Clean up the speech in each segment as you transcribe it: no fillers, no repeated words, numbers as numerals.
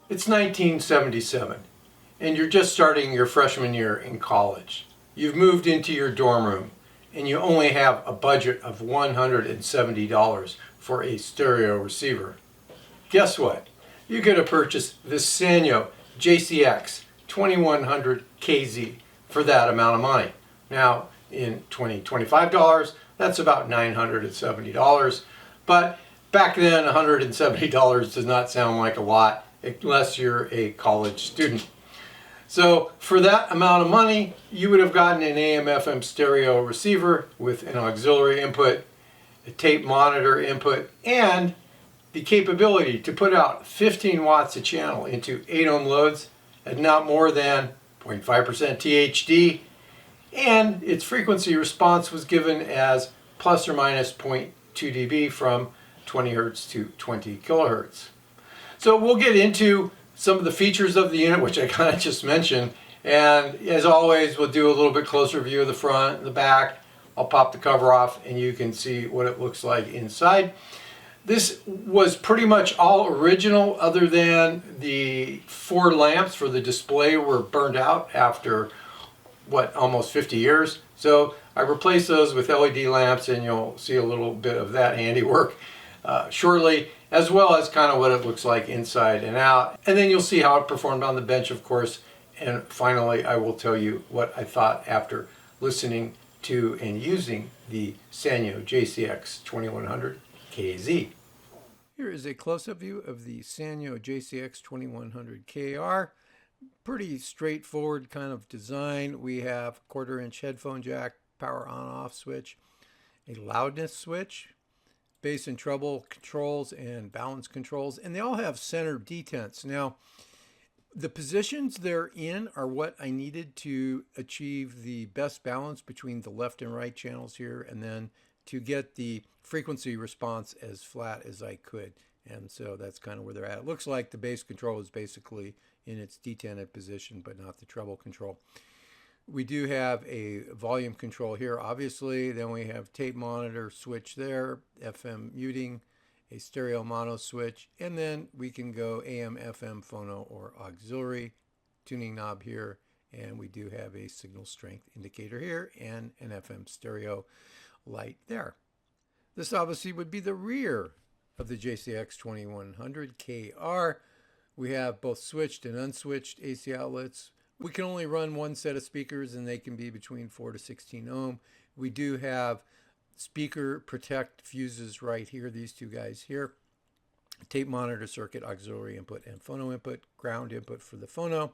It's 1977, and you're just starting your freshman year in college. You've moved into your dorm room, and you only have a budget of $170 for a stereo receiver. Guess what? You could have purchased the Sanyo JCX2100KZ for that amount of money. Now, in $25, that's about $970. But back then, $170 does not sound like a lot unless you're a college student. So for that amount of money, you would have gotten an AM/FM stereo receiver with an auxiliary input, a tape monitor input, and the capability to put out 15 watts a channel into 8 ohm loads at not more than 0.5% THD, and its frequency response was given as plus or minus 0.2 dB from 20 hertz to 20 kilohertz. So we'll get into some of the features of the unit, which I kind of just mentioned, and as always we'll do a little bit closer view of the front and the back. I'll pop the cover off and you can see what it looks like inside. This was pretty much all original, other than the 4 lamps for the display were burned out after, what, almost 50 years. So I replaced those with LED lamps, and you'll see a little bit of that handiwork shortly, as well as kind of what it looks like inside and out. And then you'll see how it performed on the bench, of course. And finally, I will tell you what I thought after listening to and using the Sanyo JCX2100KZ. Here is a close-up view of the Sanyo JCX2100KR. Pretty straightforward kind of design. We have a 1/4-inch headphone jack, power on-off switch, a loudness switch, bass and treble controls, and balance controls, and they all have center detents. Now, the positions they're in are what I needed to achieve the best balance between the left and right channels here, and then to get the frequency response as flat as I could. And so that's kind of where they're at. It looks like the bass control is basically in its detented position, but not the treble control. We do have a volume control here, obviously. Then we have tape monitor switch there, FM muting, a stereo mono switch, and then we can go AM, FM, phono, or auxiliary. Tuning knob here, and we do have a signal strength indicator here and an FM stereo light there. This obviously would be the rear of the JCX2100KR. We have both switched and unswitched AC outlets. We can only run one set of speakers, and they can be between 4 to 16 ohm. We do have speaker protect fuses right here, these two guys here. Tape monitor circuit, auxiliary input, and phono input, ground input for the phono,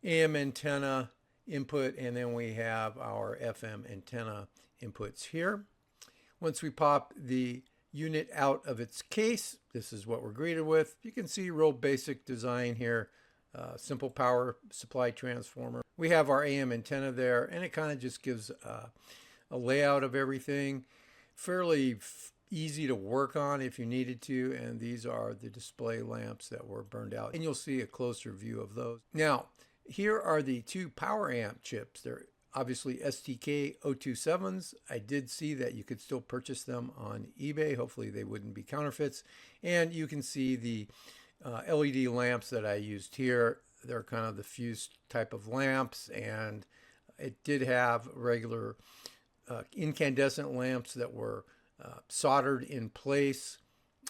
AM antenna input, and then we have our FM antenna inputs here. Once we pop the unit out of its case, this is what we're greeted with. You can see real basic design here. Simple power supply transformer. We have our AM antenna there, and it kind of just gives a layout of everything. Fairly easy to work on if you needed to, and these are the display lamps that were burned out, and you'll see a closer view of those. Now, here are the 2 power amp chips. They're obviously STK027s. I did see that you could still purchase them on eBay. Hopefully they wouldn't be counterfeits. And you can see the LED lamps that I used here. They're kind of the fused type of lamps, and it did have regular incandescent lamps that were soldered in place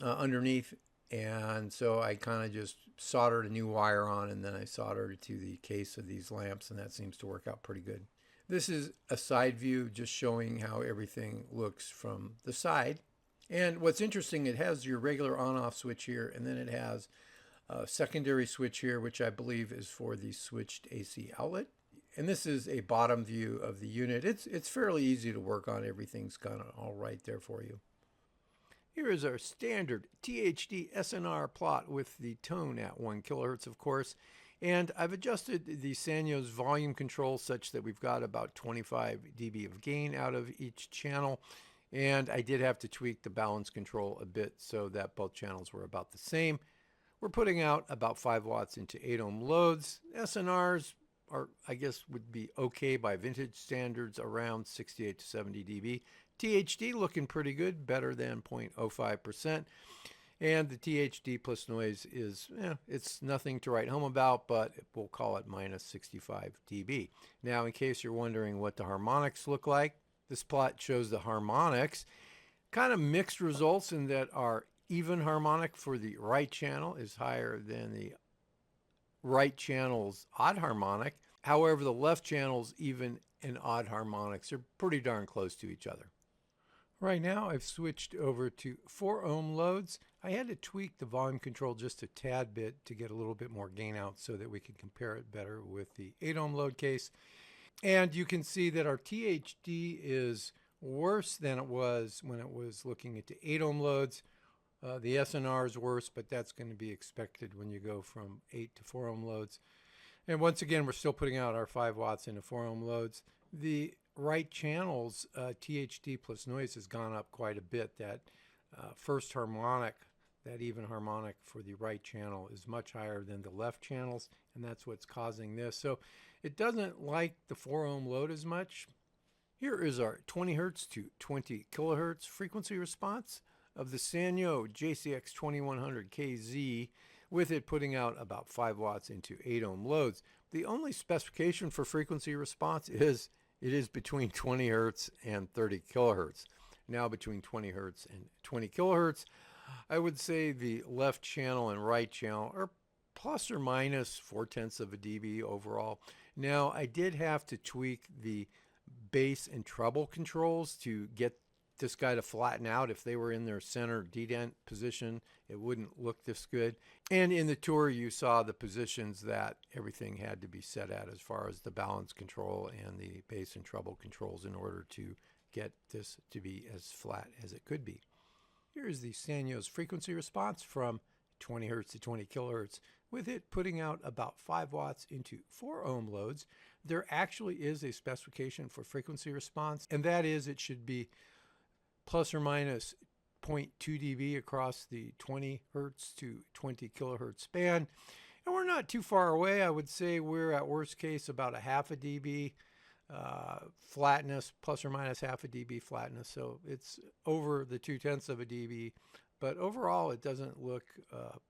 underneath, and so I kind of just soldered a new wire on, and then I soldered it to the case of these lamps, and that seems to work out pretty good. This is a side view just showing how everything looks from the side. And what's interesting, it has your regular on-off switch here, and then it has a secondary switch here, which I believe is for the switched AC outlet. And this is a bottom view of the unit. It's fairly easy to work on. Everything's kind of all right there for you. Here is our standard THD SNR plot with the tone at 1 kilohertz, of course. And I've adjusted the Sanyo's volume control such that we've got about 25 dB of gain out of each channel. And I did have to tweak the balance control a bit so that both channels were about the same. We're putting out about 5 watts into 8 ohm loads. SNRs are, I guess, would be okay by vintage standards, around 68 to 70 dB. THD looking pretty good, better than 0.05%. And the THD plus noise is, it's nothing to write home about, but we'll call it minus 65 dB. Now, in case you're wondering what the harmonics look like, this plot shows the harmonics. Kind of mixed results in that our even harmonic for the right channel is higher than the right channel's odd harmonic. However, the left channel's even and odd harmonics are pretty darn close to each other. Right now, I've switched over to 4 ohm loads. I had to tweak the volume control just a tad bit to get a little bit more gain out so that we can compare it better with the 8 ohm load case. And you can see that our THD is worse than it was when it was looking at the 8 ohm loads. The SNR is worse, but that's going to be expected when you go from 8 to 4 ohm loads. And once again, we're still putting out our 5 watts into 4 ohm loads. The right channel's THD plus noise has gone up quite a bit. That first harmonic, that even harmonic for the right channel is much higher than the left channels, and that's what's causing this. So it doesn't like the 4 ohm load as much. Here is our 20 hertz to 20 kilohertz frequency response of the Sanyo JCX2100KZ, with it putting out about 5 watts into 8 ohm loads. The only specification for frequency response is it is between 20 hertz and 30 kilohertz. Now between 20 hertz and 20 kilohertz, I would say the left channel and right channel are plus or minus 0.4 of a dB overall. Now I did have to tweak the bass and treble controls to get this guy to flatten out. If they were in their center dedent position, it wouldn't look this good. And in the tour, you saw the positions that everything had to be set at as far as the balance control and the bass and treble controls in order to get this to be as flat as it could be. Here's the Sanyo's frequency response from 20 hertz to 20 kilohertz, with it putting out about 5 watts into 4 ohm loads. There actually is a specification for frequency response, and that is it should be plus or minus 0.2 dB across the 20 hertz to 20 kilohertz span. And we're not too far away. I would say we're at worst case about a half a dB flatness, plus or minus half a dB flatness. So it's over the 0.2 of a dB. But overall, it doesn't look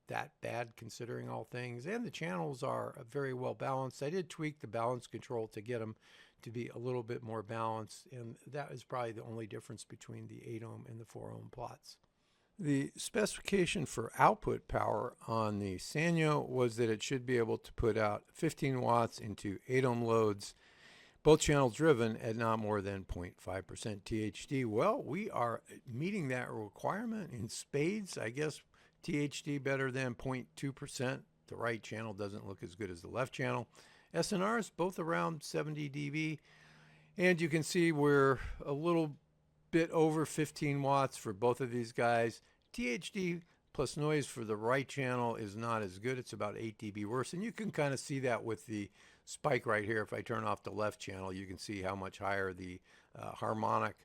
that bad considering all things. And the channels are very well balanced. I did tweak the balance control to get them to be a little bit more balanced, and that is probably the only difference between the 8 ohm and the 4 ohm plots. The specification for output power on the Sanyo was that it should be able to put out 15 watts into 8 ohm loads, both channel driven at not more than 0.5% THD. Well, we are meeting that requirement in spades. I guess THD better than 0.2%. The right channel doesn't look as good as the left channel. SNRs both around 70 dB, and you can see we're a little bit over 15 watts for both of these guys. THD plus noise for the right channel is not as good. It's about 8 dB worse, and you can kind of see that with the spike right here. If I turn off the left channel, you can see how much higher the harmonic,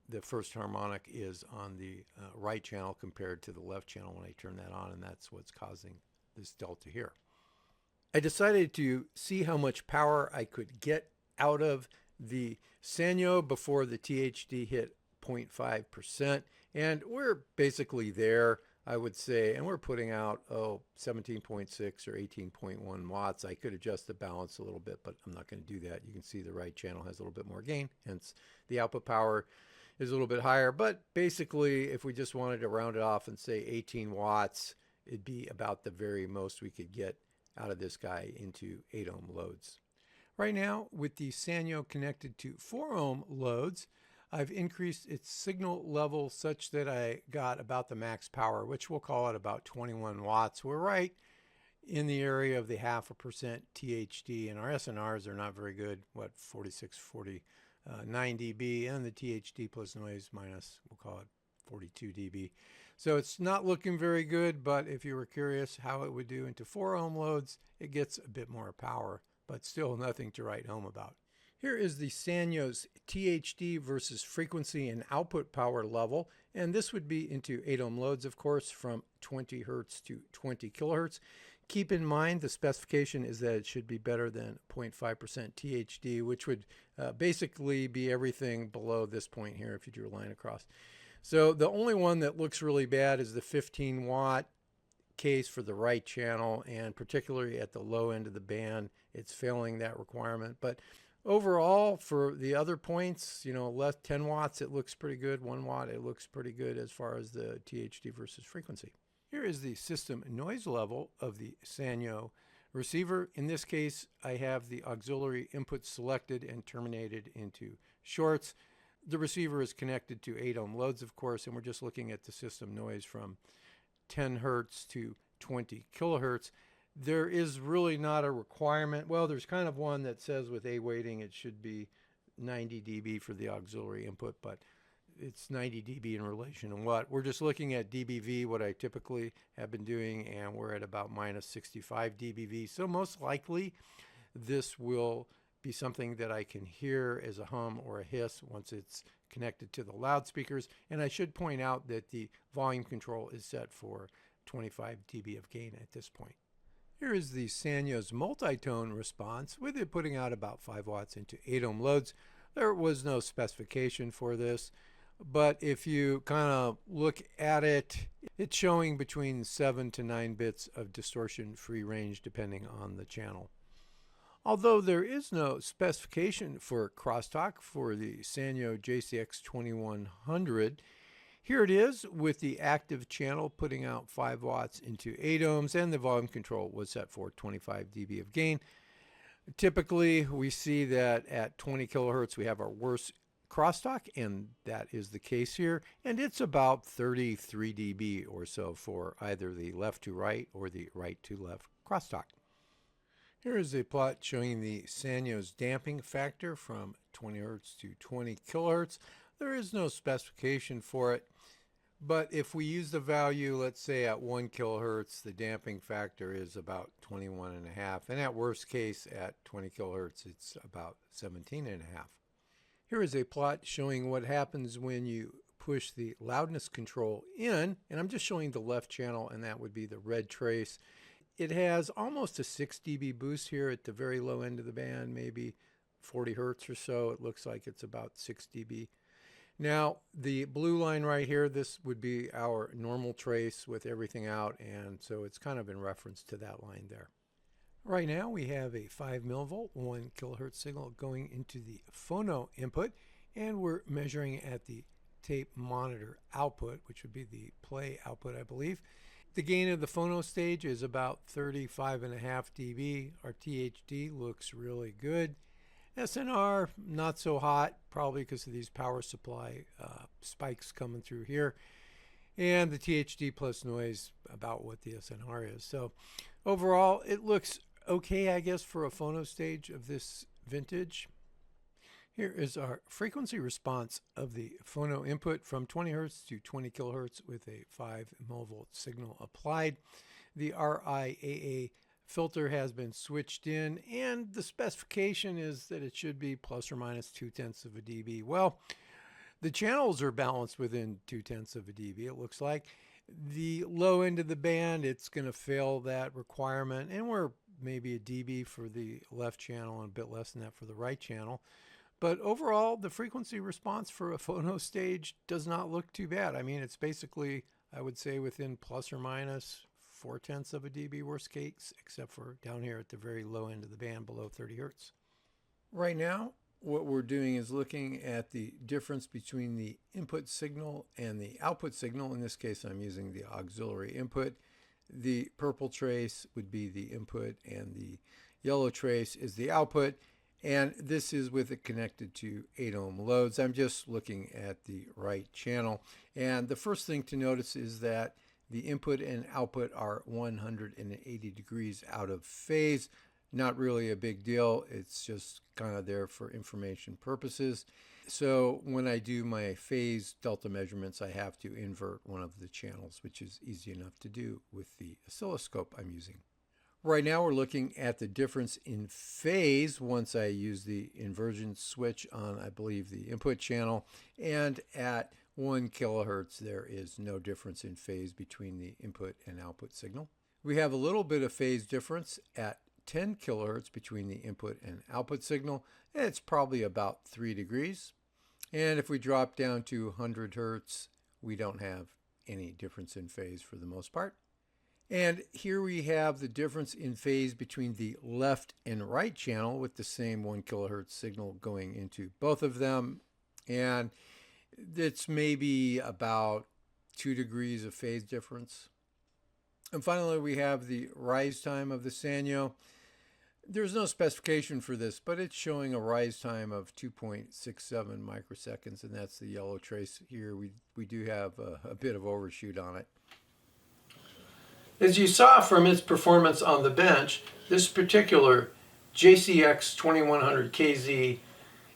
the first harmonic, is on the right channel compared to the left channel when I turn that on, and that's what's causing this delta here. I decided to see how much power I could get out of the Sanyo before the THD hit 0.5%, and we're basically there, I would say, and we're putting out 17.6 or 18.1 watts. I could adjust the balance a little bit, but I'm not going to do that. You can see the right channel has a little bit more gain, hence the output power is a little bit higher. But basically, if we just wanted to round it off and say 18 watts, it'd be about the very most we could get out of this guy into 8 ohm loads. Right now, with the Sanyo connected to 4 ohm loads, I've increased its signal level such that I got about the max power, which we'll call it about 21 watts. We're right in the area of the 0.5% THD, and our SNRs are not very good, 46, 49 dB, and the THD plus noise minus, we'll call it 42 dB. So it's not looking very good, but if you were curious how it would do into 4 ohm loads, it gets a bit more power, but still nothing to write home about. Here is the Sanyo's THD versus frequency and output power level, and this would be into 8 ohm loads, of course, from 20 hertz to 20 kilohertz. Keep in mind the specification is that it should be better than 0.5% THD, which would basically be everything below this point here if you drew a line across. So the only one that looks really bad is the 15 watt case for the right channel, and particularly at the low end of the band, it's failing that requirement. But overall, for the other points, less 10 watts, it looks pretty good. 1 watt, it looks pretty good as far as the THD versus frequency. Here is the system noise level of the Sanyo receiver. In this case, I have the auxiliary input selected and terminated into shorts. The receiver is connected to 8 ohm loads, of course, and we're just looking at the system noise from 10 hertz to 20 kilohertz. There is really not a requirement. Well, there's kind of one that says with A weighting it should be 90 dB for the auxiliary input, but it's 90 dB in relation to what? We're just looking at dBV, what I typically have been doing, and we're at about minus 65 dBV. So most likely this will be something that I can hear as a hum or a hiss once it's connected to the loudspeakers. And I should point out that the volume control is set for 25 dB of gain at this point. Here is the Sanyo's Multitone response, with it putting out about 5 watts into 8 ohm loads. There was no specification for this, but if you kind of look at it, it's showing between 7 to 9 bits of distortion free range depending on the channel. Although there is no specification for crosstalk for the Sanyo JCX2100, here it is with the active channel putting out 5 watts into 8 ohms, and the volume control was set for 25 dB of gain. Typically, we see that at 20 kilohertz we have our worst crosstalk, and that is the case here, and it's about 33 dB or so for either the left to right or the right to left crosstalk. Here is a plot showing the Sanyo's damping factor from 20 Hz to 20 kHz. There is no specification for it, but if we use the value, let's say at 1 kHz, the damping factor is about 21.5, and at worst case at 20 kHz, it's about 17.5. Here is a plot showing what happens when you push the loudness control in, and I'm just showing the left channel, and that would be the red trace. It has almost a 6 dB boost here at the very low end of the band, maybe 40 hertz or so. It looks like it's about 6 dB. Now, the blue line right here, this would be our normal trace with everything out, and so it's kind of in reference to that line there. Right now we have a 5 millivolt, 1 kilohertz signal going into the Phono input, and we're measuring at the tape monitor output, which would be the play output, I believe. The gain of the Phono stage is about 35.5 dB. Our THD looks really good. SNR, not so hot, probably because of these power supply spikes coming through here. And the THD plus noise, about what the SNR is. So overall, it looks okay, I guess, for a Phono stage of this vintage. Here is our frequency response of the Phono input from 20 Hz to 20 kHz with a 5 millivolt signal applied. The RIAA filter has been switched in, and the specification is that it should be plus or minus 0.2 of a dB. Well, the channels are balanced within 0.2 of a dB, it looks like. The low end of the band, it's going to fail that requirement, and we're maybe a dB for the left channel and a bit less than that for the right channel. But overall, the frequency response for a Phono stage does not look too bad. I mean, it's basically, I would say, within plus or minus 0.4 of a dB worst case, except for down here at the very low end of the band below 30 hertz. Right now, what we're doing is looking at the difference between the input signal and the output signal. In this case, I'm using the auxiliary input. The purple trace would be the input, and the yellow trace is the output. And this is with it connected to 8 ohm loads. I'm just looking at the right channel. And the first thing to notice is that the input and output are 180 degrees out of phase. Not really a big deal. It's just kind of there for information purposes. So when I do my phase delta measurements, I have to invert one of the channels, which is easy enough to do with the oscilloscope I'm using. Right now we're looking at the difference in phase once I use the inversion switch on, I believe, the input channel, and at 1 kilohertz there is no difference in phase between the input and output signal. We have a little bit of phase difference at 10 kilohertz between the input and output signal. It's probably about 3 degrees. And if we drop down to 100 hertz, we don't have any difference in phase for the most part. And here we have the difference in phase between the left and right channel with the same 1 kilohertz signal going into both of them. And it's maybe about 2 degrees of phase difference. And finally, we have the rise time of the Sanyo. There's no specification for this, but it's showing a rise time of 2.67 microseconds, and that's the yellow trace here. We do have a bit of overshoot on it. As you saw from its performance on the bench, this particular JCX2100KZ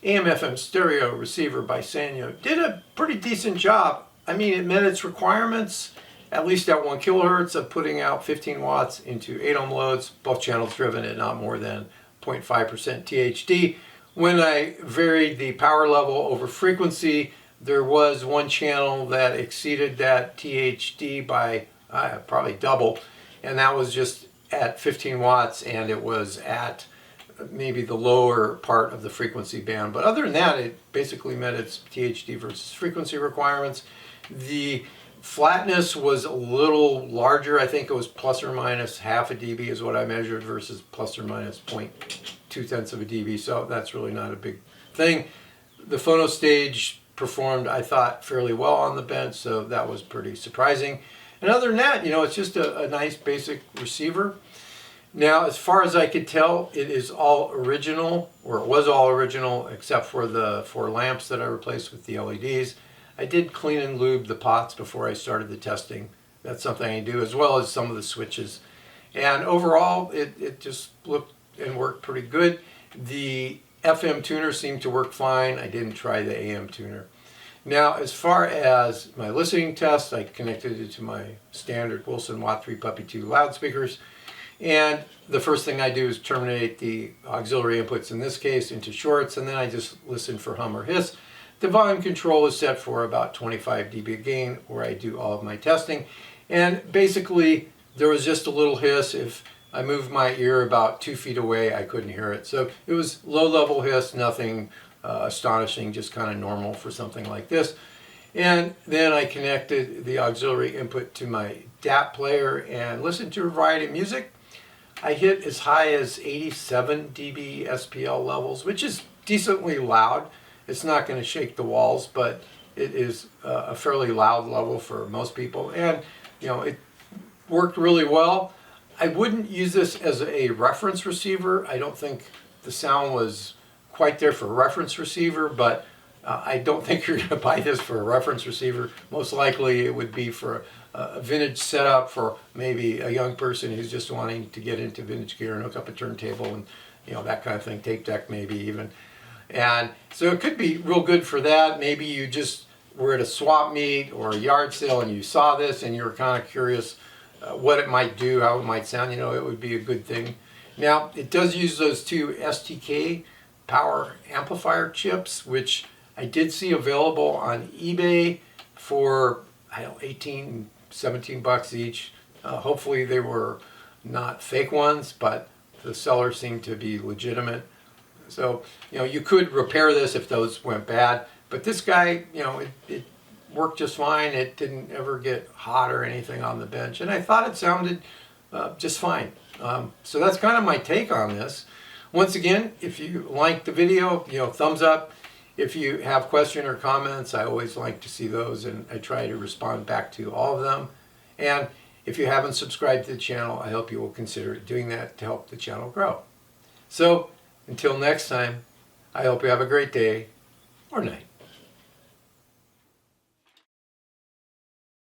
AM/FM stereo receiver by Sanyo did a pretty decent job. I mean, it met its requirements, at least at 1 kilohertz, of putting out 15 watts into 8 ohm loads, both channels driven at not more than 0.5% THD. When I varied the power level over frequency, there was one channel that exceeded that THD by probably double, and that was just at 15 watts, and it was at maybe the lower part of the frequency band. But other than that, it basically met its THD versus frequency requirements. The flatness was a little larger. I think it was plus or minus half a dB is what I measured versus plus or minus 0.2 of a dB, so that's really not a big thing. The phono stage performed, I thought, fairly well on the bench, so that was pretty surprising. And other than that, it's just a nice basic receiver. Now, as far as I could tell, it is all original, or it was all original, except for the 4 lamps that I replaced with the LEDs. I did clean and lube the pots before I started the testing. That's something I do, as well as some of the switches. And overall, it just looked and worked pretty good. The FM tuner seemed to work fine. I didn't try the AM tuner. Now, as far as my listening test, I connected it to my standard Wilson Watt 3 Puppy 2 loudspeakers. And the first thing I do is terminate the auxiliary inputs, in this case, into shorts, and then I just listen for hum or hiss. The volume control is set for about 25 dB gain, where I do all of my testing. And basically, there was just a little hiss. If I moved my ear about 2 feet away, I couldn't hear it. So it was low-level hiss, nothing astonishing, just kind of normal for something like this. And then I connected the auxiliary input to my DAT player and listened to a variety of music. I hit as high as 87 dB SPL levels, which is decently loud. It's not going to shake the walls, but it is a fairly loud level for most people. And, it worked really well. I wouldn't use this as a reference receiver. I don't think the sound was quite there for a reference receiver, but I don't think you're going to buy this for a reference receiver. Most likely it would be for a vintage setup for maybe a young person who's just wanting to get into vintage gear and hook up a turntable and that kind of thing, tape deck maybe even. And so it could be real good for that. Maybe you just were at a swap meet or a yard sale and you saw this and you were kind of curious what it might do, how it might sound. It would be a good thing. Now, it does use those 2 STK power amplifier chips, which I did see available on eBay for, 18, 17 bucks each. Hopefully they were not fake ones, but the seller seemed to be legitimate. So, you could repair this if those went bad, but this guy, it worked just fine. It didn't ever get hot or anything on the bench, and I thought it sounded just fine. So that's kind of my take on this. Once again, if you liked the video, thumbs up. If you have questions or comments, I always like to see those, and I try to respond back to all of them. And if you haven't subscribed to the channel, I hope you will consider doing that to help the channel grow. So, until next time, I hope you have a great day or night.